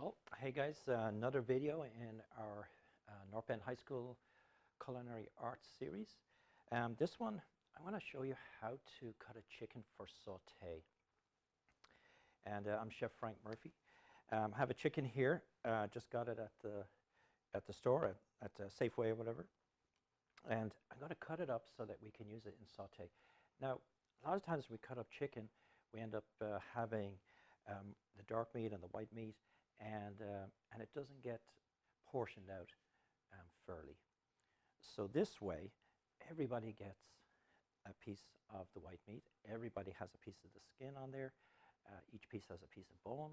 Well, hey guys, another video in our North Bend High School Culinary Arts series. This one, I want to show you how to cut a chicken for saute. And I'm Chef Frank Murphy. I have a chicken here. Just got it at the store, at Safeway or whatever. And I'm going to cut it up so that we can use it in saute. Now, a lot of times we cut up chicken, we end up having the dark meat and the white meat, and it doesn't get portioned out fairly. So this way, everybody gets a piece of the white meat. Everybody has a piece of the skin on there. Each piece has a piece of bone,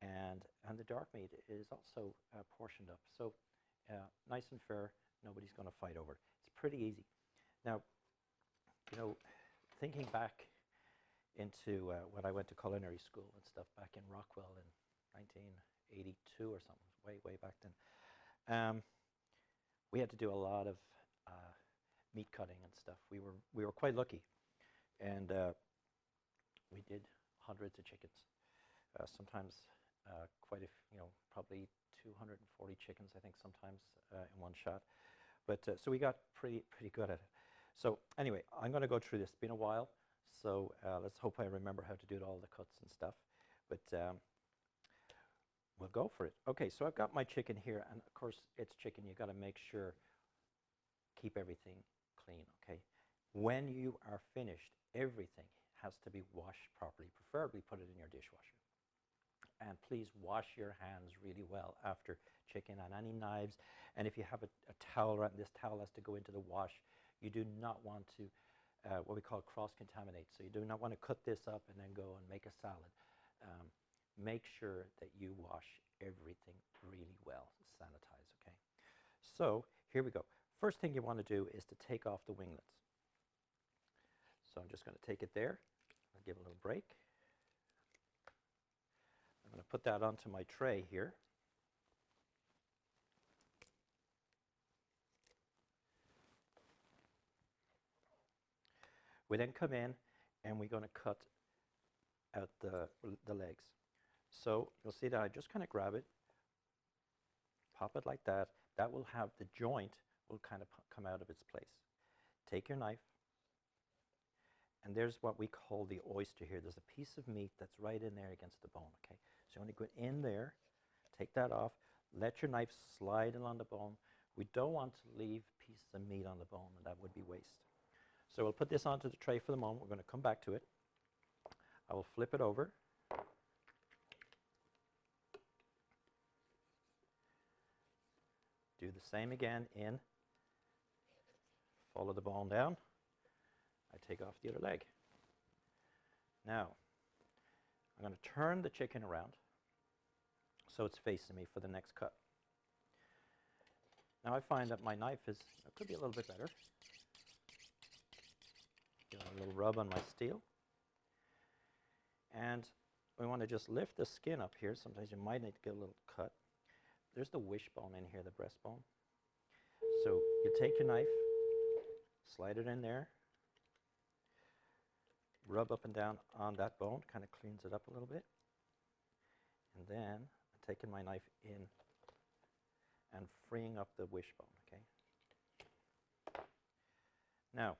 and the dark meat is also portioned up. So nice and fair. Nobody's going to fight over it. It's pretty easy. Now, you know, thinking back into when I went to culinary school and stuff back in Rockwell in 1982 or something, way back then, we had to do a lot of meat cutting and stuff. We were quite lucky, and we did hundreds of chickens. Sometimes probably 240 chickens, I think, sometimes in one shot. But so we got pretty good at it. So anyway, I'm going to go through this. It's been a while, so let's hope I remember how to do all the cuts and stuff. But we'll go for it. Okay, so I've got my chicken here, and of course it's chicken. You got to make sure, keep everything clean. Okay, when you are finished, everything has to be washed properly. Preferably put it in your dishwasher. And please wash your hands really well after chicken, and any knives. And if you have a towel, right, this towel has to go into the wash. You do not want to, what we call cross-contaminate. So you do not want to cut this up and then go and make a salad. Make sure that you wash everything really well, sanitize, okay? So here we go. First thing you want to do is to take off the winglets. So I'm just going to take it there. I'll give it a little break. I'm going to put that onto my tray here. We then come in and we're going to cut out the legs. So you'll see that I just kind of grab it, pop it like that. That will have the joint will kind of come out of its place. Take your knife, and there's what we call the oyster here. There's a piece of meat that's right in there against the bone, okay? So you want to go in there, take that off, let your knife slide along the bone. We don't want to leave pieces of meat on the bone, and that would be waste. So we'll put this onto the tray for the moment. We're going to come back to it. I will flip it over. Do the same again in. Follow the bone down. I take off the other leg. Now, I'm going to turn the chicken around so it's facing me for the next cut. Now I find that my knife could be a little bit better. Give it a little rub on my steel. And we want to just lift the skin up here. Sometimes you might need to get a little cut. There's the wishbone in here, the breastbone. So you take your knife, slide it in there, rub up and down on that bone, kind of cleans it up a little bit. And then I'm taking my knife in and freeing up the wishbone, okay? Now,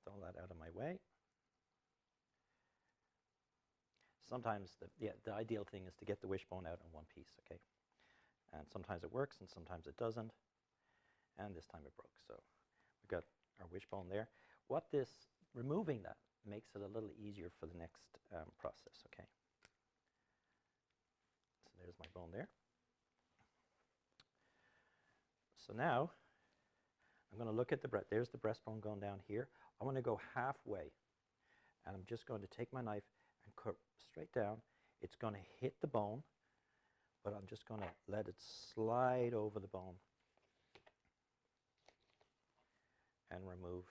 get all that out of my way. Sometimes the ideal thing is to get the wishbone out in one piece, okay? And sometimes it works and sometimes it doesn't. And this time it broke, so we've got our wishbone there. Removing that makes it a little easier for the next process, okay? So there's my bone there. So now, I'm going to look at there's the breastbone going down here. I want to go halfway, and I'm just going to take my knife and cut straight down. It's going to hit the bone, but I'm just going to let it slide over the bone and remove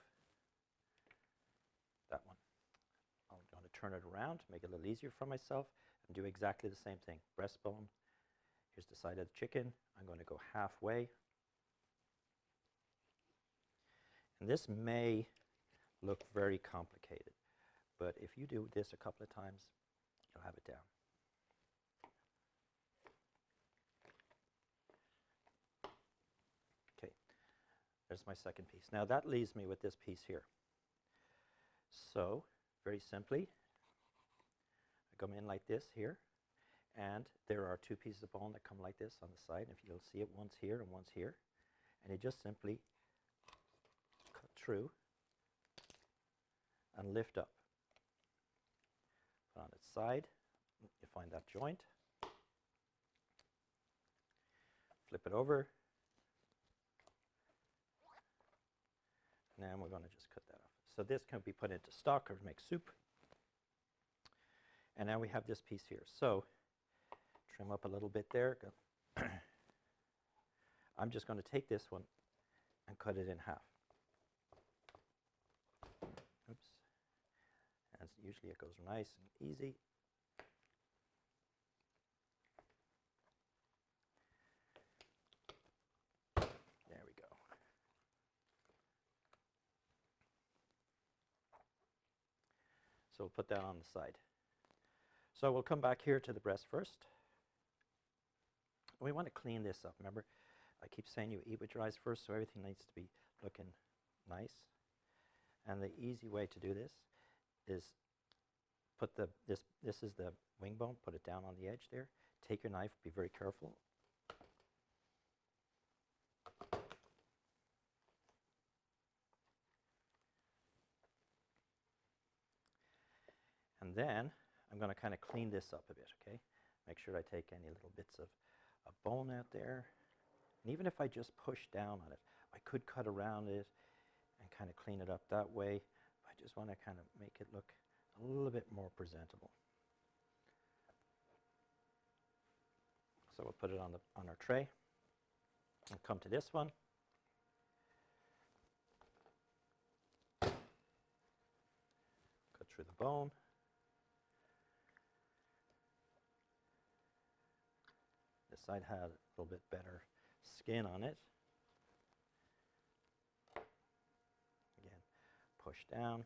that one. I'm going to turn it around to make it a little easier for myself and do exactly the same thing. Breastbone, here's the side of the chicken. I'm going to go halfway. And this may look very complicated, but if you do this a couple of times, you'll have it down. Okay, there's my second piece. Now that leaves me with this piece here. So, very simply, I come in like this here, and there are two pieces of bone that come like this on the side. If you'll see it, one's here and one's here. And you just simply cut through and lift up. Put on its side, you find that joint. Flip it over. Now we're going to just cut that off. So this can be put into stock or make soup. And now we have this piece here. So trim up a little bit there. I'm just going to take this one and cut it in half. Oops. And usually it goes nice and easy. There we go. So we'll put that on the side. So we'll come back here to the breast first. We want to clean this up. Remember, I keep saying you eat with your eyes first, so everything needs to be looking nice. And the easy way to do this is put this is the wing bone, put it down on the edge there. Take your knife, be very careful. And then I'm going to kind of clean this up a bit, okay? Make sure I take any little bits of bone out there. And even if I just push down on it, I could cut around it and kind of clean it up that way. I just want to kind of make it look a little bit more presentable. So we'll put it on our tray. I'll come to this one. Cut through the bone. This side had a little bit better skin on it. Again, push down.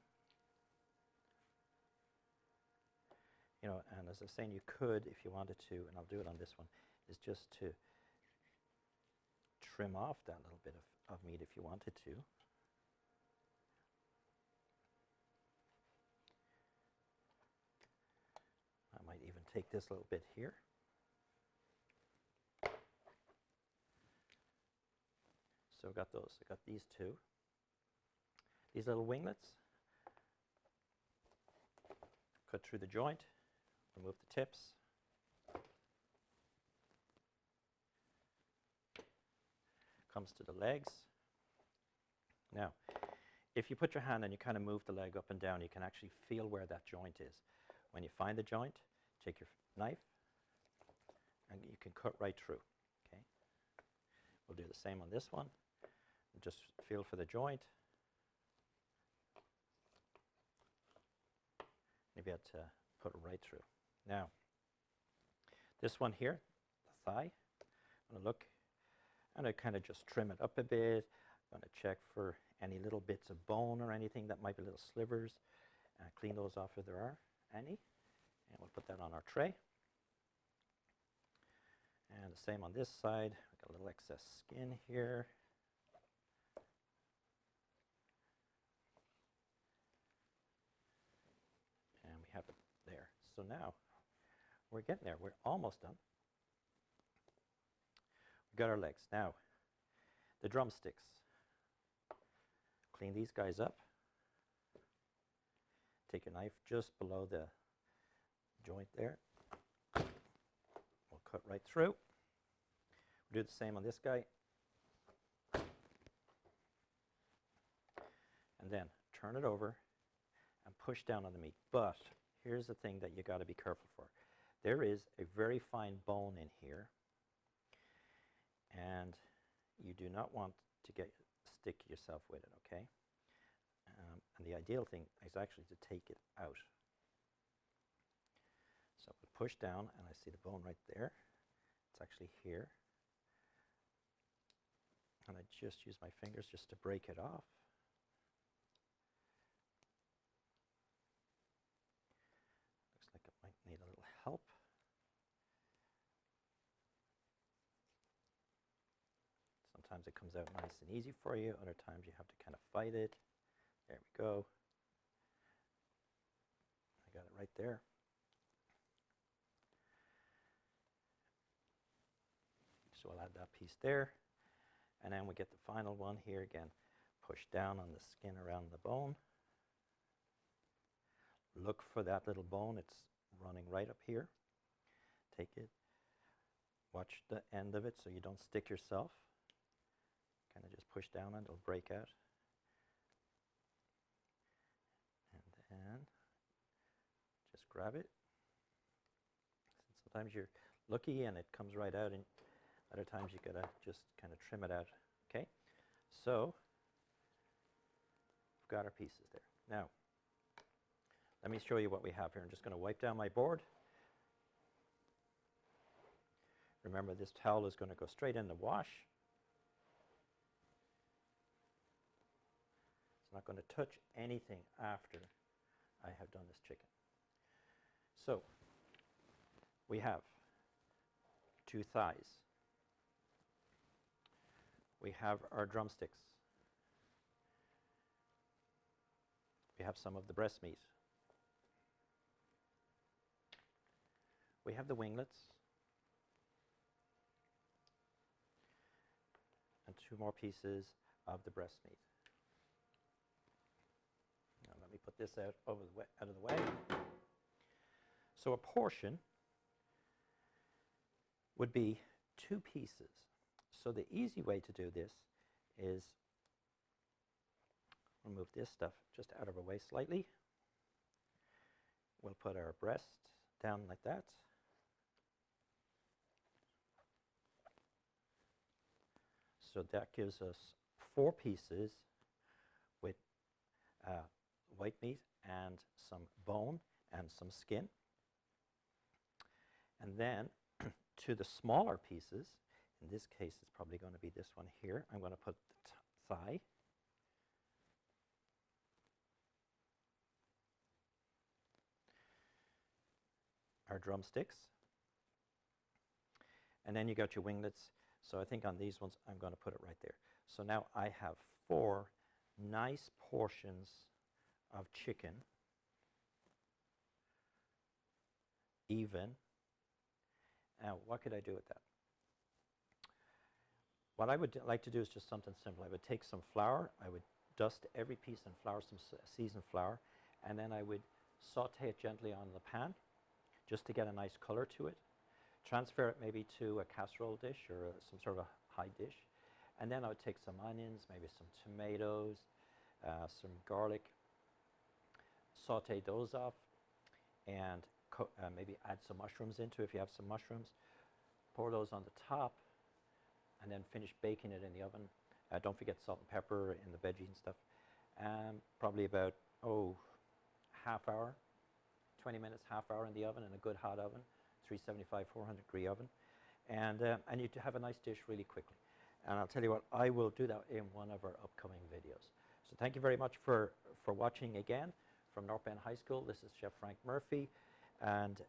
You know, and as I was saying, you could, if you wanted to, and I'll do it on this one, is just to trim off that little bit of meat if you wanted to. I might even take this little bit here. So I've got those. I've got these two. These little winglets. Cut through the joint. Remove the tips. Comes to the legs. Now, if you put your hand and you kind of move the leg up and down, you can actually feel where that joint is. When you find the joint, take your knife and you can cut right through. Okay. We'll do the same on this one. Just feel for the joint. Maybe I have to put it right through. Now, this one here, the thigh, I'm going to look and I kind of just trim it up a bit. I'm going to check for any little bits of bone or anything that might be little slivers. Clean those off if there are any. And we'll put that on our tray. And the same on this side. We've got a little excess skin here. And we have it there. So now we're getting there. We're almost done. We've got our legs. Now, the drumsticks. Clean these guys up. Take your knife just below the joint there. We'll cut right through. We'll do the same on this guy. And then turn it over and push down on the meat. But here's the thing that you got to be careful for. There is a very fine bone in here, and you do not want to stick yourself with it, okay? And the ideal thing is actually to take it out. So we push down, and I see the bone right there. It's actually here. And I just use my fingers just to break it off. Sometimes it comes out nice and easy for you. Other times you have to kind of fight it. There we go. I got it right there. So I'll add that piece there. And then we get the final one here again. Push down on the skin around the bone. Look for that little bone. It's running right up here. Take it. Watch the end of it so you don't stick yourself. Kind of just push down and it'll break out. And then just grab it. Sometimes you're lucky and it comes right out, and other times you gotta just kind of trim it out. Okay, so we've got our pieces there. Now, let me show you what we have here. I'm just going to wipe down my board. Remember, this towel is going to go straight in the wash. It's not going to touch anything after I have done this chicken. So, we have 2 thighs. We have our drumsticks. We have some of the breast meat. We have the winglets. And 2 more pieces of the breast meat. Now let me put this out of the way. So a portion would be 2 pieces. So the easy way to do this is we'll move this stuff just out of our way slightly. We'll put our breast down like that. So that gives us 4 pieces with white meat and some bone and some skin. And then to the smaller pieces, in this case it's probably going to be this one here, I'm going to put the thigh. Our drumsticks. And then you got your winglets. So I think on these ones, I'm going to put it right there. So now I have 4 nice portions of chicken, even. Now, what could I do with that? What I would like to do is just something simple. I would take some flour. I would dust every piece in flour, some seasoned flour, and then I would saute it gently on the pan just to get a nice color to it. Transfer it maybe to a casserole dish or some sort of a high dish. And then I would take some onions, maybe some tomatoes, some garlic, saute those off, and maybe add some mushrooms into it if you have some mushrooms. Pour those on the top, and then finish baking it in the oven. Don't forget salt and pepper in the veggies and stuff. Probably about, half hour, 20 minutes, half hour in the oven, in a good hot oven. 375, 400 degree oven, and you have a nice dish really quickly. And I'll tell you what, I will do that in one of our upcoming videos. So thank you very much for watching again from North Bend High School. This is Chef Frank Murphy, and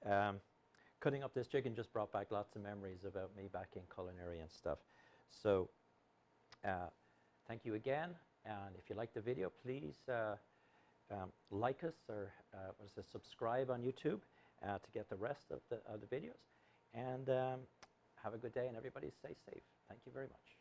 cutting up this chicken just brought back lots of memories about me back in culinary and stuff. So thank you again, and if you like the video, please like us or subscribe on YouTube to get the rest of the videos. And have a good day, and everybody stay safe. Thank you very much.